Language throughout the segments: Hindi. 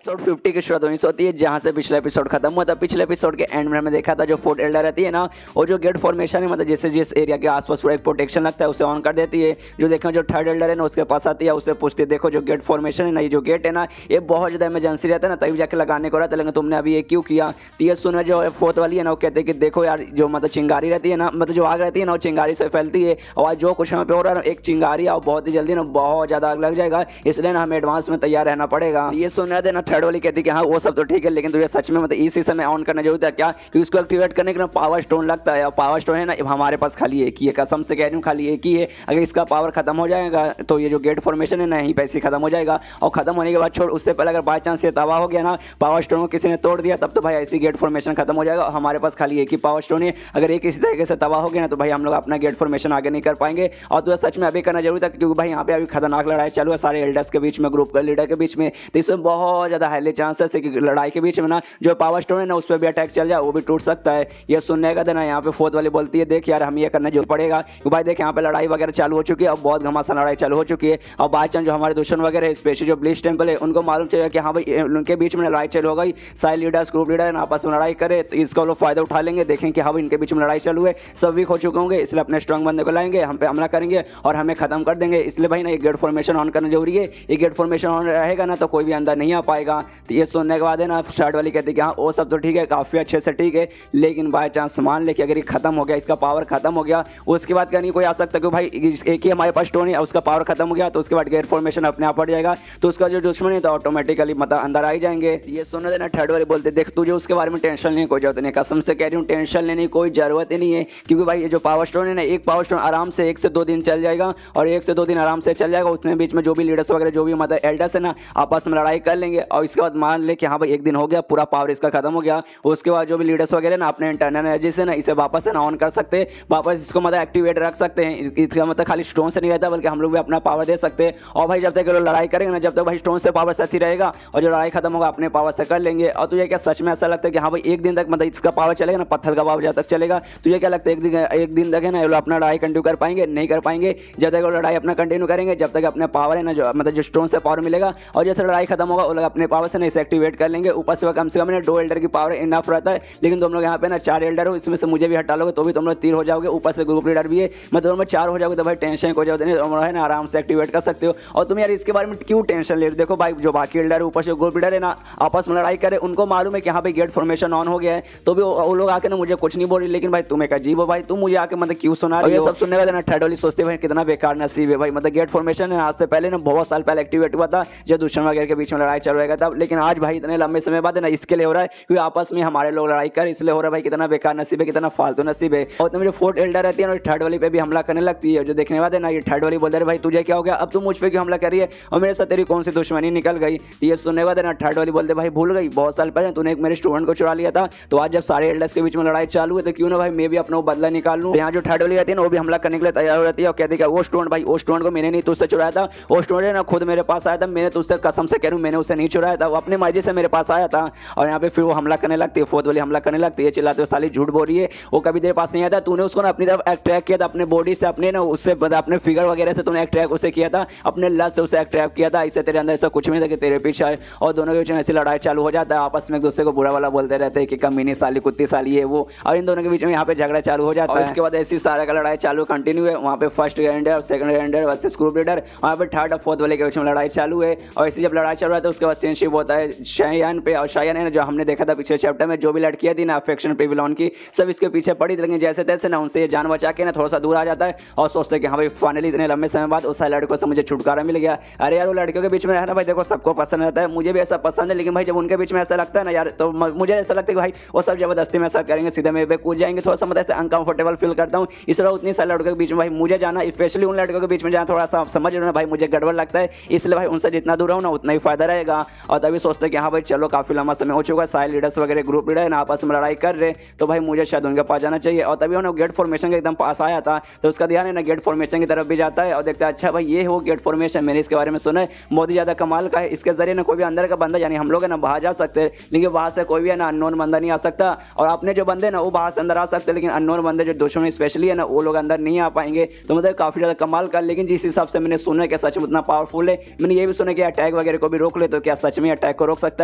एपिसोड 50 की शुरुआत होनी होती है, जहां से पिछला एपिसोड खत्म हुआ था। पिछले एपिसोड के एंड में हमें देखा था जो फोर्ट एल्डर रहती है ना, वो जो गेट फॉर्मेशन है, मतलब जैसे जिस एरिया के आसपास पूरा एक प्रोटेक्शन लगता है उसे ऑन कर देती है। जो देखें जो थर्ड एल्डर है ना, उसके पास आती है, उससे पूछती है देखो जो गेट फॉर्मेशन है ना, ये जो गेट है ना, ये बहुत ज़्यादा इमरजेंसी रहता है ना, तभी जाके लगाने को रहता है, लेकिन तुमने अभी ये क्यों किया। तो ये सुना जो फोर्थ वाली है ना, वो कहते हैं कि देखो यार, जो मतलब चिंगारी रहती है ना, मतलब जो आग रहती है ना, वो चिंगारी से फैलती है, और जो कुछ हमें पे हो रहा है ना, एक चिंगारी और बहुत ही जल्दी ना बहुत ज़्यादा आग लग जाएगा, इसलिए ना हमें एडवांस में तैयार रहना पड़ेगा। ये सुन रहे थे ना, थर्ड वाली कहती है कि हाँ वो सब तो ठीक है, लेकिन तुझे सच में मतलब इसी समय ऑन करना जरूरत है क्या, क्योंकि इसको एक्टिवेट करने के लिए पावर स्टोन लगता है, और पावर स्टोन है ना हमारे पास खाली एक ही है, कसम से कह रही हूँ खाली एक ही है। अगर इसका पावर खत्म हो जाएगा तो ये जो गेट फॉर्मेशन है ना, यहीं पैसे खत्म हो जाएगा, और खत्म होने के बाद छोड़, उससे पहले अगर बाई चांस ये तबाह हो गया ना, पावर स्टोन को किसी ने तोड़ दिया, तब तो भाई ऐसी गेट फॉर्मेशन खत्म हो जाएगा, और हमारे पास खाली एक ही पावर स्टोन है। अगर ये किसी तरीके से तबाह हो गया ना, तो भाई हम लोग अपना गेट फॉर्मेशन आगे नहीं कर पाएंगे, और तो सच में अभी करना जरूरी था, क्योंकि भाई यहाँ पे अभी खतरनाक लड़ाई चालू है सारे एल्डर्स के बीच में, ग्रुप के लीडर के बीच में। तो इसमें बहुत ज़्यादा हाईली चांसेस है कि लड़ाई के बीच में ना जो पावर स्टोन है ना, उस पर भी अटैक चल जाए, वो भी टूट सकता है। ये सुनने का देना, यहाँ पे फोर्थ वाली बोलती है देख यार हम ये करना जरूर पड़ेगा, क्योंकि भाई देख यहाँ पे लड़ाई वगैरह चालू हो चुकी है, और बहुत घमासान लड़ाई चालू हो चुकी है, और बाई चांस जो हमारे दुश्मन वगैरह है, स्पेशली जो ब्लीच टेम्पल है, उनको मालूम चलेगा कि हाँ भाई उनके बीच में लड़ाई चालू हो गई, सारे लीडर्स ग्रुप लीडर आपस में लड़ाई करे, तो इसका लोग फायदा उठा लेंगे, देखें कि हाँ भाई इनके बीच में लड़ाई चालू है, सब वीक हो चुके होंगे, इसलिए अपने स्ट्रॉन्ग बंदे को लाएंगे, हम पे हमला करेंगे और हमें खत्म कर देंगे। इसलिए भाई ना ये गेट फॉर्मेशन ऑन करना जरूरी है, ये गेट फॉर्मेशन ऑन रहेगा ना तो कोई भी अंदर नहीं आ पाएगा। तो ये सुनने के बाद है ना, स्टार्ट वाली कहती है कि हाँ वो सब तो ठीक है, काफ़ी अच्छे से ठीक है, लेकिन बाई चांस मान ले कि अगर ये खत्म हो गया, इसका पावर खत्म हो गया, उसके बाद क्या नहीं कोई आ सकता, क्योंकि भाई एक ही हमारे पास स्टोन है, उसका पावर खत्म हो गया, तो उसके बाद गेट फॉर्मेशन अपने आप बढ़ जाएगा, तो उसका जो दुश्मन है तो ऑटोमेटिकली मतलब अंदर आ ही जाएंगे। ये सुनने देना, थर्ड वाले बोलते देख तुझे उसके बारे में टेंशन लेने कोई जरूरत नहीं, कसम से कह रही हूँ टेंशन लेने की कोई जरूरत ही नहीं है, क्योंकि भाई ये जो पावर स्टोन है ना, एक पावर स्टोन आराम से 1 से 2 दिन चल जाएगा, और 1 से 2 दिन आराम से चल जाएगा, उसने बीच में जो भी लीडर्स वगैरह जो भी मतलब एल्डर्स है ना, आपस में लड़ाई कर लेंगे, और इसके बाद मान ले कि हाँ भाई 1 दिन हो गया, पूरा पावर इसका खत्म हो गया, उसके बाद जो भी लीडर्स वगैरह ना अपने इंटरनल एनर्जी से ना इसे वापस है ना ऑन कर सकते हैं, वापस इसको मतलब एक्टिवेट रख सकते हैं। इसका मतलब खाली स्टोन से नहीं रहता, बल्कि हम लोग भी अपना पावर दे सकते हैं, और भाई जब तक लोग लड़ाई करेंगे ना, जब तक भाई स्टोन से पावर साथ ही रहेगा, और जो लड़ाई खत्म होगा अपने पावर से कर लेंगे। और तुझे क्या सच में ऐसा लगता है कि हाँ भाई 1 दिन तक मतलब इसका पावर चलेगा ना, पत्थर का पावर जब तक चलेगा, तुझे क्या लगता है एक दिन तक है ना ये लोग अपना लड़ाई कंटिन्यू कर पाएंगे? नहीं कर पाएंगे। जब तक वो लड़ाई अपना कंटिन्यू करेंगे, जब तक अपने पावर है ना, जो मतलब जो स्टोन से पावर मिलेगा, और जैसे लड़ाई खत्म होगा वो लोग अपने पावर से ना इसे एक्टिवेट कर लेंगे। ऊपर से कम 2 एल्डर की पावर इनफ रहता है, लेकिन तुम लोग यहाँ पे ना 4 एल्डर हो, इसमें से मुझे भी हटा लोगे तो भी तुम लोग 3 हो जाओगे, ऊपर से ग्रुप लीडर भी है, मतलब तुम लोग 4 हो जाओगे, तो भाई टेंशन को जरूरत नहीं, तुम है ना आराम से एक्टिवेट कर सकते हो। और तुम यार इसके बारे में क्यों टेंशन ले रहे हो? देखो भाई जो बाकी एल्डर है, ऊपर से ग्रुप लीडर है ना, आपस में लड़ाई करे, उनको मालूम है कि हाँ भाई गेट फॉर्मेशन ऑन हो गया है, तो भी वो लोग आके ना मुझे कुछ नहीं बोल रही, लेकिन भाई तुम एक अजीब हो भाई, तुम मुझे आके मतलब क्यों सुना रही हो? ये सब सुनने वाले ना थर्ड वाली सोचते भाई कितना बेकार नसीब है भाई, मतलब गेट फॉर्मेशन आज से पहले ना बहुत साल पहले एक्टिवेट हुआ था, जो दुश्मन वगैरह के बीच में लड़ाई चल रहा था, लेकिन आज भाई इतने लंबे समय बाद है ना इसके लिए हो रहा है, क्योंकि आपस में हमारे लोग लड़ाई कर, इसलिए हो रहा है भाई। कितना बेकार नसीब है, कितना फालतू नसीब है। और तुम जो फोर्थ एल्डर रहती है ना, थर्ड वाली पे भी हमला करने लगती है, जो देखने वाले ना ये थर्ड वाली बोलते रहे भाई तुझे क्या हो गया, अब तुम मुझ पे क्यों हमला कर रही है, और मेरे साथ तेरी कौन सी दुश्मनी निकल गई। तो ये सुनने वाले ना थर्ड वाली बोलते भाई भूल गई, बहुत साल पहले तूने एक मेरे स्टूडेंट को चुरा लिया था, तो आज जब सारे एल्डर्स के बीच में लड़ाई चालू है, तो क्यों ना भाई मैं भी अपना बदला निकाल लूं। यहाँ जो थर्ड वाली रहती है ना, वो भी हमला करने के लिए तैयार हो जाती है, और कहती है वो स्टूडेंट भाई, वो स्टूडेंट को मैंने नहीं तुझसे चुराया था, वो स्टूडेंट ना खुद मेरे पास आया था, मैंने तुझसे कसम से कह रहा हूं मैंने उसे नहीं चुराया था, वो अपनी मर्जी से मेरे पास आया था। और यहाँ पे फिर वो हमला करने लगती है, फोर्थ वाली हमला करने लगती है, चिल्लाते हुए साली झूठ बोल रही है, वो कभी तेरे पास नहीं आया था, तूने उसको ना अपनी तरफ अट्रैक्ट किया था, अपने बॉडी से, अपने ना उससे अपने फिगर वगैरह से तूने अट्रैक्ट उसे किया था, अपने लस्ट से उसे अट्रैक्ट किया था, इससे तेरे अंदर ऐसा कुछ नहीं था कि तेरे पीछे आए। और दोनों के बीच में ऐसी लड़ाई चालू हो जाता है, आपस में एक दूसरे को बुरा वाला बोलते रहते हैं कि कमीनी साली कुत्ती साली है वो, और इन दोनों के बीच में यहाँ पे झगड़ा चालू हो जाता है। उसके बाद ऐसी सारा का लड़ाई चालू कंटिन्यू है, वहाँ पे फर्स्ट एल्डर और second Elder versus group leader, वहाँ पे थर्ड और फोर्थ वाले के बीच में लड़ाई चालू है। और ऐसी जब लड़ाई चालू है, उसके बाद सीनशिप होता है शायान पे, और शायान है जो हमने देखा था पिछले चैप्टर में, जो भी लड़कियां थी ना अफेक्शन प्रिविलॉन की, सब इसके पीछे पड़ी, लेकिन जैसे तैसे ना उनसे जान बचा के ना थोड़ा सा दूर आ जाता है, और सोचते कि हाँ भाई फाइनली इतने लंबे समय बाद उस लड़कों से मुझे छुटकारा मिल गया। अरे यार वो लड़कियों के बीच में रहना भाई देखो सबको पसंद रहता है, मुझे भी ऐसा पसंद है, लेकिन भाई जब उनके बीच में ऐसा लगता है ना यार, तो मुझे ऐसा लगता है कि भाई वो सब जबरदस्ती में ऐसा करेंगे, सीधे मेरे पे कूद जाएंगे, थोड़ा सा मतलब ऐसे अनकंफर्टेबल फील करता हूँ। इस तरह उतनी सारे लड़कों के बीच में भाई मुझे जाना, स्पेशली उन लड़कों के बीच में जाना थोड़ा सा समझ रहे हो ना भाई, मुझे गड़बड़ लगता है, इसलिए भाई उनसे जितना दूर हो ना उतना ही फायदा रहेगा। और तभी सोचते कि हाँ भाई चलो काफी लंबा समय हो चुका, सारे लीडर्स वगैरह ग्रुप लीडर ना आपस में लड़ाई कर रहे, तो भाई मुझे शायद उनके पास जाना चाहिए। और तभी उन्होंने गेट फॉर्मेशन के एकदम पास आया था, तो उसका ध्यान है ना गेट फॉर्मेशन की तरफ भी जाता है, और देखता है अच्छा भाई ये हो गेट फॉर्मेशन, मैंने इसके बारे में सुना है, बहुत ही ज़्यादा कमाल का है, इसके जरिए ना कोई भी अंदर का बंदा, यानी हम लोग है ना बाहर जा सकते हैं, लेकिन बाहर से कोई भी है ना अननोन बंदा नहीं आ सकता, और अपने जो बंदे ना वो बाहर से अंदर आ सकते हैं, लेकिन अननोन बंदे जो दुश्मन स्पेशली है ना वो लोग अंदर नहीं आ पाएंगे। तो मतलब काफ़ी ज़्यादा कमाल का, लेकिन जिस हिसाब से मैंने सुना कि सच में उतना पावरफुल है, मैंने ये भी सुना कि अटैक वगैरह को भी रोक ले, तो क्या सच सच में अटैक को रोक सकता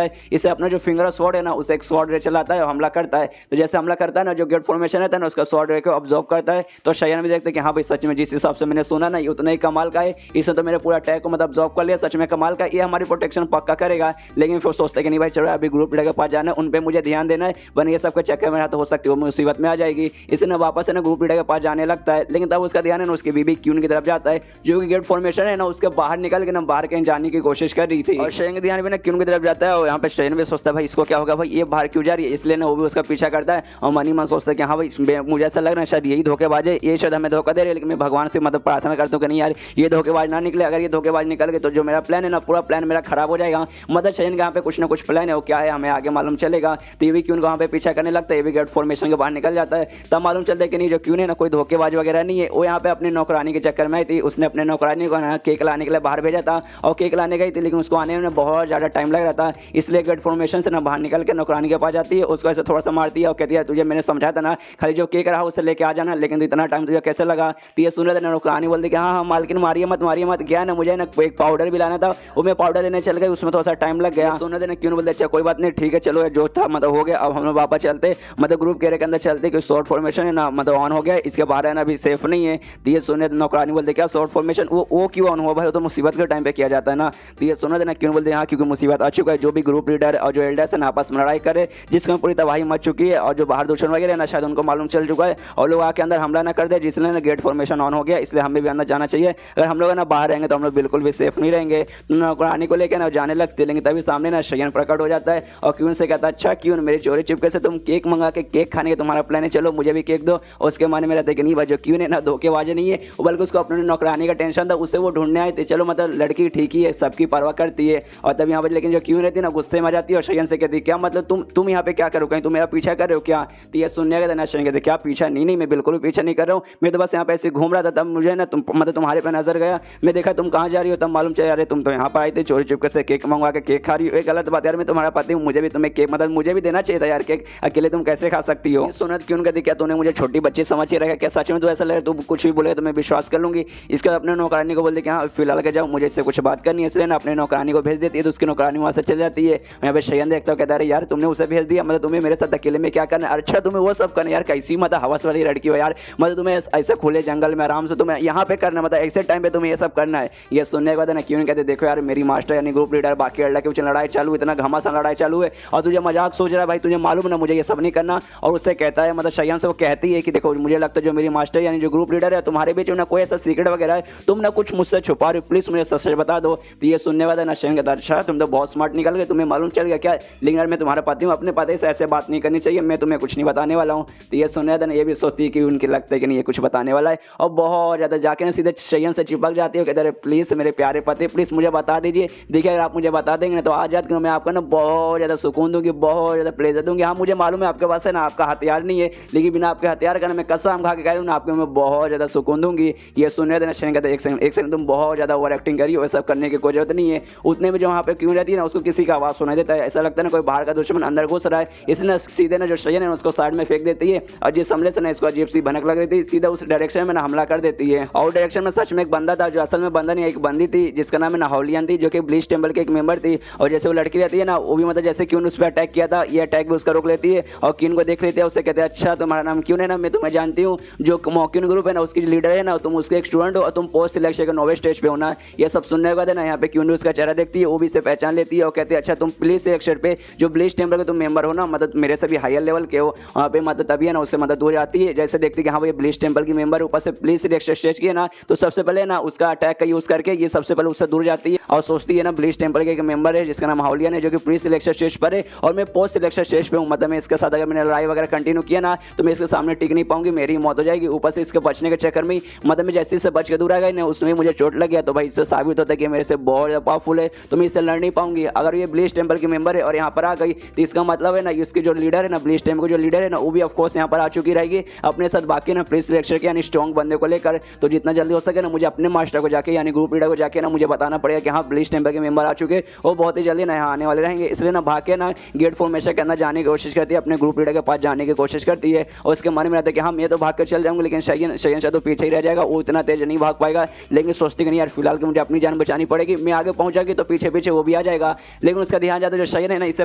है। इसे अपना जो फिंगर स्वॉर्ड है ना उसे एक स्वॉर्ड रे चलाता है और हमला करता है। तो जैसे हमला करता है ना, जो गेट फॉर्मेशन रहता है ना उसका स्वॉर्ड रे को ऑब्जॉर्व करता है। तो शयन भी देखते हैं कि हाँ भाई सच में जिस हिसाब से मैंने सुना ना ये उतना ही कमाल का है, इसने तो मेरे पूरा अटैक को मतलब ऑब्जॉर्व कर लिया, सच में कमाल का, ये हमारी प्रोटेक्शन पक्का करेगा। लेकिन फिर सोचते हैं कि नहीं भाई चलो अभी ग्रुप लीडर के पास जाना है, उन पर मुझे ध्यान देना है, वरना ये सब के चक्कर में तो हो सकती है वो मुसीबत में आ जाएगी। इसे ना वापस है ना ग्रुप लीडर के पास जाने लगता है। लेकिन तब उसका ध्यान है ना उसकी बीबी क्यून की तरफ जाता है, जो कि गेट फॉर्मेशन है ना उसके बाहर निकल के ना बाहर कहीं जाने की कोशिश कर रही थी। और शयन का ध्यान भी ना क्यून की तरफ जाता है और यहाँ पे शयन भी सोचता है भाई इसको क्या होगा, भाई ये बाहर क्यों जा रही है, इसलिए ना वो भी उसका पीछा करता है। और मन ही मन सोचता है कि हाँ भाई मुझे ऐसा लग रहा है शायद यही धोखेबाज है, ये शायद हमें धोखा दे रही है। लेकिन मैं भगवान से मतलब प्रार्थना करता हूँ कि नहीं यार ये धोखेबाज ना निकले, अगर ये धोखेबाज निकल गए तो जो मेरा प्लान है ना पूरा प्लान मेरा खराब हो जाएगा। मतलब शयन का यहाँ पे कुछ ना कुछ प्लान है, वो क्या है हमें आगे मालूम चलेगा। तो ये भी क्यून को वहाँ पे पीछा करने लगता है, ये भी गेट फॉर्मेशन के बाहर निकल जाता है। तब मालूम चलता है कि नहीं जो क्यून है ना कोई धोखेबाज वगैरह नहीं है, वो यहाँ पे अपनी नौकरानी के चक्कर में आई थी। उसने अपने नौकरानी को ना केक लाने के लिए बाहर भेजा था और केक लाने गई थी, लेकिन उसको आने में बहुत ज़्यादा टाइम लग रहा था। इसलिए गेट फॉर्मेशन से ना बाहर निकल के नौकरानी के पास जाती है, उसको ऐसे थोड़ा सा मारती है और कहती है तुझे मैंने समझाया था ना खाली जो केक रहा उससे लेके आ जाना, लेकिन तो इतना टाइम तुझे कैसे लगा। तो ये सुन रहे थे ना नौकरानी बोलती कि हाँ हाँ मालकिन मारिए मत क्या ना मुझे ना एक पाउडर भी लाना था, वो मैं पाउडर लेने चल गई, उसमें थोड़ा सा टाइम लग गया। सुन रहे थे ना क्यों बोलते अच्छा कोई बात नहीं ठीक है चलो जो था मतलब हो गया, अब हम लोग वापस चलते मतलब ग्रुप के अंदर चलते कि शॉर्ट फॉर्मेशन है ना मतलब ऑन हो गया, इसके बाहर है ना अभी सेफ नहीं है। तो ये सुने नौकरानी बोलते क्या शॉर्ट फॉर्मेशन वो क्यों ऑन हुआ भाई, वो तो मुसीबत के टाइम पे किया जाता है ना। तो ये सुना देना क्यों बोलते हैं हाँ क्योंकि मुसीबत आ चुका है, जो भी ग्रुप लीडर और जो एल्डर्स है ना आपस में लड़ाई करे जिसमें पूरी तबाही मच चुकी है और जो बाहर दुश्मन वगैरह ना शायद उनको मालूम चल चुका है और लोग आके अंदर हमला ना कर दे, जिसने ना गेट फॉर्मेशन ऑन हो गया, इसलिए हमें भी अंदर जाना चाहिए। अगर हम लोग ना बाहर रहेंगे तो हम लोग बिल्कुल भी सेफ नहीं रहेंगे। नौकरानी को लेकर ना जाने लगते, लेकिन तभी सामने ना शयन प्रकट हो जाता है और क्यून से कहता है अच्छा क्यून मेरी चोरी चुपके से तुम केक मंगा के केक खाने का तुम्हारा प्लान है, चलो मुझे भी केक दो। और उसके माने में रहता है कि नहीं भाई जो क्यून है ना धोखेबाज नहीं है, बल्कि उसको अपने नौकरानी का टेंशन था, उससे वो ढूंढने आए थे। चलो मतलब लड़की ठीक ही है, सबकी परवाह करती है। और तब यहाँ पर लेकिन जो क्यून रहती है ना गुस्से में आ जाती है और शयन से कहती है क्या मतलब तुम यहाँ पे क्या करो, कहीं तुम मेरा पीछा कर रहे हो क्या। तो ये सुनने का ना शयन कहते क्या पीछा, नहीं मैं बिल्कुल भी पीछा नहीं कर रहा हूँ, मैं तो बस यहाँ पे ऐसे घूम रहा था, तब मुझे ना मतलब तुम्हारे पे नजर गया, मैं देखा तुम कहाँ जा रही हो, तब मालूम चला अरे तुम तो यहाँ पर आई थी चोरी चुपके से केक मंगवा के केक खा रही हो। एक गलत बात यार, मैं तुम्हारा पति हूँ, मुझे भी तुम्हें केक मतलब मुझे भी देना चाहिए था यार केक, अकेले तुम कैसे खा सकती हो। सुनत क्यों कहती क्या तूने मुझे छोटी बच्ची समझ ही रखा क्या, सच में तो ऐसा लगे तू कुछ भी बोले तो मैं विश्वास कर लूंगी। इसके बाद अपने नौकरानी को बोलते कि हाँ फिलहाल के जाओ मुझे इससे कुछ बात करनी है, इसलिए ना अपने नौकरानी को भेज देती है। तो उसकी नौकरानी वहाँ से चल जाती है। यहाँ पे शयन देखता हूँ कहता है यार तुमने उसे भेज दिया, मतलब तुम्हें मेरे साथ अकेले में क्या करना है, अच्छा तुम्हें वो सब करना यार, कैसी मतलब हवस वाली लड़की हो यार, मतलब तुम्हें ऐसे खुले जंगल में आराम से तुम्हें यहाँ पे करना, मतलब ऐसे टाइम पे तुम्हें ये सब करना है। ये सुनने के बाद ना क्यों कहते देखो यार मेरी मास्टर यानी ग्रुप लीडर बाकी अल्लाह के पीछे लड़ाई चालू, इतना घमासान लड़ाई चालू है और तुझे मजाक सोच रहा है भाई, तुझे मालूम ना मुझे ये सब नहीं करना। और उससे कहता है मतलब शयन से वो कहती है कि देखो मुझे लगता है जो मेरी मास्टर यानी जो ग्रुप लीडर है तुम्हारे बीच में ना कोई ऐसा सीक्रेट वगैरह है, तुम ना कुछ मुझसे छुपा रहे हो, प्लीज मुझे सच बता दो। तो ये सुनने वाला ना शयन कहता अच्छा तुम तो बहुत स्मार्ट निकल गए, तुम्हें मालूम चल गया क्या, लेकिन यार मैं तुम्हारा पति हूँ, अपने पति से ऐसे बात नहीं करनी चाहिए, मैं तुम्हें कुछ नहीं बताने वाला हूँ। तो ये सुनने वाला ये भी सोचती है कि उनकी लगता है कि नहीं ये कुछ बताने वाला है और बहुत ज़्यादा जाके ना सीधे शयन से चिपक जाती है, कहते हैं प्लीज़ मेरे प्यारे पति प्लीज़ मुझे बता दीजिए। देखिए अगर आप मुझे बता देंगे ना तो आज रात मैं आपको ना बहुत ज़्यादा सुकून दूंगी, बहुत ज़्यादा प्लेजर दूंगी। हाँ मुझे मालूम है आपके पास है ना आपका हथियार नहीं है, लेकिन बिना आपके हथियार का ना मैं कसम खा के कह दूँ ना आपको मैं बहुत ज़्यादा सुकून दूंगी। ये सुनने देना शयन कहते एक सेकंड तुम बहुत ज़्यादा ओवर एक्टिंग करी हो, सब करने की कोई जरूरत नहीं है। उतने में जो वहाँ पे क्यों रहती है ना उसको किसी का आवाज़ सुनाई देता है, ऐसा लगता है ना कोई बाहर का दुश्मन अंदर घुस रहा है, इसलिए सीधे ना जो शयन है उसको साइड में फेंक देती है और जिस हमले से ना इसको अजीब सी भनक लग रही थी सीधा उस डायरेक्शन में ना हमला कर देती है। और डायरेक्शन में सच में एक बंदा था जो असल में बंदा नहीं एक बंदी थी जिसका नाम है नाहौलियन थी, जो कि ब्लीच टेम्पल के एक मेंबर थी। और जैसे वो लड़की रहती है ना वो भी मतलब जैसे क्यों उस पर अटैक किया था ये अटैक भी उसका रोक लेती है और क्यों को देख लेती है, उससे कहते हैं अच्छा तुम्हारा नाम क्यों है ना मैं तुम्हें जानती हूँ, जो मॉक्यून ग्रुप है ना उसकी लीडर है ना, तुम उसके एक स्टूडेंट हो और तुम पोस्ट सिलेक्शन के 9वें स्टेज पे होना। ये सब सुनने के बाद है ना यहाँ पे क्यों उसका चेहरा देखती है, वो भी इसे पहचान लेती है और कहती है अच्छा तुम प्लीज सिलेक्शन पे जो ब्लीच टेम्पल के तुम मेंबर हो ना, मतलब मेरे से भी हायर लेवल के हो, वहाँ पे मतलब तभी है ना उससे मदद हो जाती है। जैसे देखती है कि हाँ भाई ब्लीच टेम्पल की मेंबर ऊपर से प्लीज सिलेक्शन स्टेज की है ना, तो सबसे पहले ना उसका अटैक का यूज करके ये सबसे पहले उससे दूर जाती है और सोचती है ना ब्लीच टेम्पल के एक मेंबर है जिसका नाम हाउलियन है जो कि प्री सिलेक्शन स्टेज पर है और मैं पोस्ट सिलेक्शन स्टेज पे हूँ, मतलब मैं इसके साथ अगर मैंने लड़ाई वगैरह कंटिन्यू किया ना तो मैं इसके सामने टिक नहीं पाऊंगी, मेरी मौत हो जाएगी। ऊपर से इसके बचने के चक्कर में मतलब मैं जैसे इससे बच के दूर आ गई ना उसमें मुझे चोट लग गया, तो भाई इससे साबित होता है कि मेरे से बहुत ज़्यादा पावरफुल है, तो मैं इससे लड़ नहीं पाऊंगी। अगर ये ब्लीच टेम्पल की मेंबर है और यहाँ पर आ गई तो इसका मतलब है ना इसकी जो लीडर है ना ब्लीच टेम्पल जो लीडर है ना वो भी ऑफकोर्स यहाँ पर आ चुकी रहेगी अपने साथ बाकी ना प्री सिलेक्शन के यानी स्ट्रॉन्ग बंदे को लेकर। तो जितना जल्दी हो सके ना मुझे अपने मास्टर को जाके यानी ग्रुप लीडर को जाके ना मुझे बताना पड़ेगा कि हाँ ब्लीच टेम्पल के मेंबर आ चुके वो बहुत ही जल्दी ना यहाँ आने वाले रहेंगे, इसलिए ना भाग के ना गेट फॉर्मेशन के अंदर जाने की कोशिश करती है, अपने ग्रुप लीडर के पास जाने की कोशिश करती है और उसके मन में रहता है कि हाँ मैं तो भाग कर चल जाऊंगा, लेकिन शयन शायद तो पीछे ही रह जाएगा, वो इतना तेज नहीं भाग पाएगा। लेकिन सोचती कि नहीं यार फिलहाल कि मुझे अपनी जान बचानी पड़ेगी, मैं आगे पहुंच जाएगी तो पीछे पीछे वो भी भी आ जाएगा। लेकिन उसका ध्यान जाता है जो शयन है ना, इससे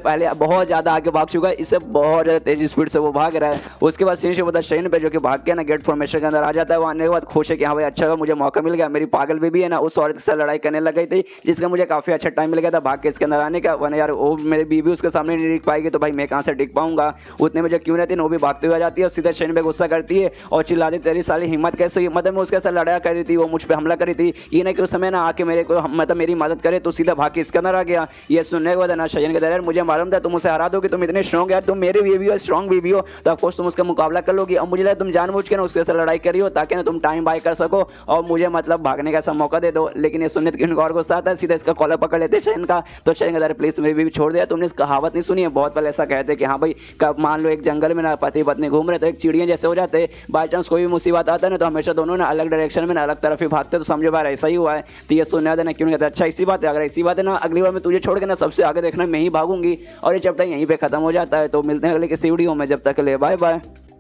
पहले बहुत ज़्यादा आगे भाग चुका है, इससे बहुत ज़्यादा तेज स्पीड से वो भाग रहा है। उसके बाद सीन होता है शयन पे, जो कि भाग के ना गेट फॉर्मेशन के अंदर आ जाता है। वो आने के बाद खुश है कि हाँ भाई अच्छा मुझे मौका मिल गया, मेरी पागल बेबी है ना उस औरत के साथ लड़ाई करने लग गई थी, जिसका मुझे काफ़ी अच्छा टाइम मिल गया था भाग के इसके अंदर आने का, वरना यार वो मेरी बीबी उसके सामने नहीं टिक पाएगी तो भाई मैं कहाँ से टिक पाऊंगा। उतने में जो क्यों रहती है वो भी भागते हुए जाती है और सीधे शयन पे गुस्सा करती है और चिल्लाती तेरी साली हिम्मत कैसे हुई, मतलब मैं उसके साथ लड़ाई कर रही थी, वो मुझ पर हमला करी थी, ये नहीं कि उस समय ना आके मेरे को मतलब मेरी मदद करे तो सीधा भाग के इसके अंदर आ गया। ये सुनने के बाद ना शयन के यार मुझे मालूम था तुम उसे हरा दोगे, तुम इतने स्ट्रॉन्ग यार, तुम मेरी बीवी हो, स्ट्रॉन्ग बीवी हो, तो ऑफकोर्स तुम उसका मुकाबला कर लोगी। अब मुझे लगा तुम जानबूझ के ना उसके साथ लड़ाई करी हो ताकि ना तुम टाइम बाय कर सको और मुझे मतलब भागने का ऐसा मौका दे दो। लेकिन ये सुनने इनको और गुस्सा आता है, सीधा इसका कॉलर पकड़ लेते शयन का। तो शयन कहता है प्लीज मेरी बीवी छोड़ दिया, तुमने इस कहावत नहीं सुनी है, बहुत पहले ऐसा कहते हैं कि हाँ भाई कब मान लो एक जंगल में ना पति पत्नी घूम रहे तो एक चिड़िया जैसे हो जाते, बाई चांस कोई भी मुसीबत आता है ना तो हमेशा दोनों ना अलग डायरेक्शन में ना अलग तरफ ही भागते, तो समझो बार ऐसा ही हुआ है। तो ये सुनने वाले ना क्यों कहते अच्छा इसी बात है, अगर इसी बात है ना अगली बार मैं तुझे छोड़ के ना सबसे आगे देखना मैं ही भागूंगी। और ये चैप्टर यहीं पे खत्म हो जाता है। तो मिलते हैं अगले किसी वीडियो में, जब तक के लिए बाय बाय।